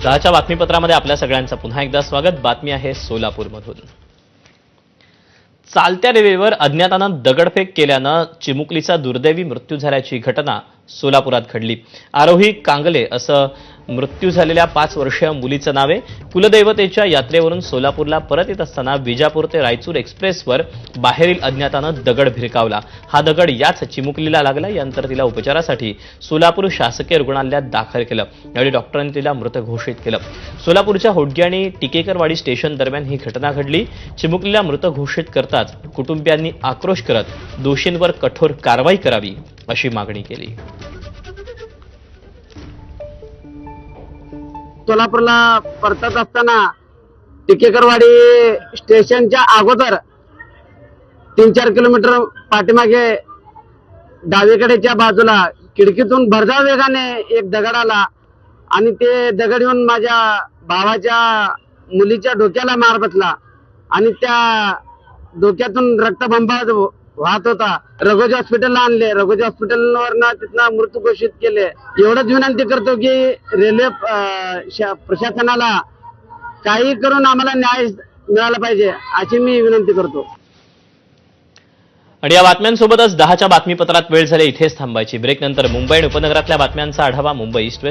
10च्या बातमीपत्रामध्ये आपल्या सगळ्यांचं पुन्हा एकदा स्वागत। बातमी आहे सोलापूरमधून। चालत्या रेल्वेवर अज्ञातानं दगडफेक केल्यानं चिमुकलीचा दुर्दैवी मृत्यू झाल्याची घटना सोलापुरात घडली। आरोही कांगले असं मृत्यू झालेल्या 5 वर्षीय मुलीचं नाव आहे। कुलदैवतेच्या यात्रेवरून सोलापूरला परत येत असताना विजापूर ते रायचूर एक्सप्रेसवर बाहेरील अज्ञातानं दगड भिरकावला। हा दगड याच चिमुकलीला लागला। यानंतर तिला उपचारासाठी सोलापूर शासकीय रुग्णालयात दाखल केलं। यावेळी डॉक्टरांनी तिला मृत घोषित केलं। सोलापूरच्या होडगी आणि टिकेकरवाडी स्टेशन दरम्यान ही घटना घडली। चिमुकलीला मृत घोषित करताच कुटुंबियांनी आक्रोश करत दोषींवर कठोर कारवाई करावी अशी मागणी केली। सोलापूरला परतत असताना टिकेकरवाडी स्टेशनच्या अगोदर 3-4 किलोमीटर पाठीमागे डावीकडेच्या बाजूला खिडकीतून भरधाव वेगाने एक दगड आला आणि ते दगड येऊन माझ्या भावाच्या मुलीच्या डोक्याला मार बसला आणि त्या डोक्यातून रक्तबंबाळ वाहत होता। रघोजी हॉस्पिटलला आणले। रघोजी हॉस्पिटलवरनं तिथनं मृत्यू घोषित केले। एवढंच विनंती करतो की रेल्वे प्रशासनाला काही करून आम्हाला न्याय मिळाला पाहिजे अशी मी विनंती करतो। आणि या बातम्यांसोबतच 10च्या बातमीपत्रात वेळ झाली इथेच थांबायची। ब्रेक नंतर मुंबई आणि उपनगरातल्या बातम्यांचा आढावा मुंबई ईस्ट वेस्ट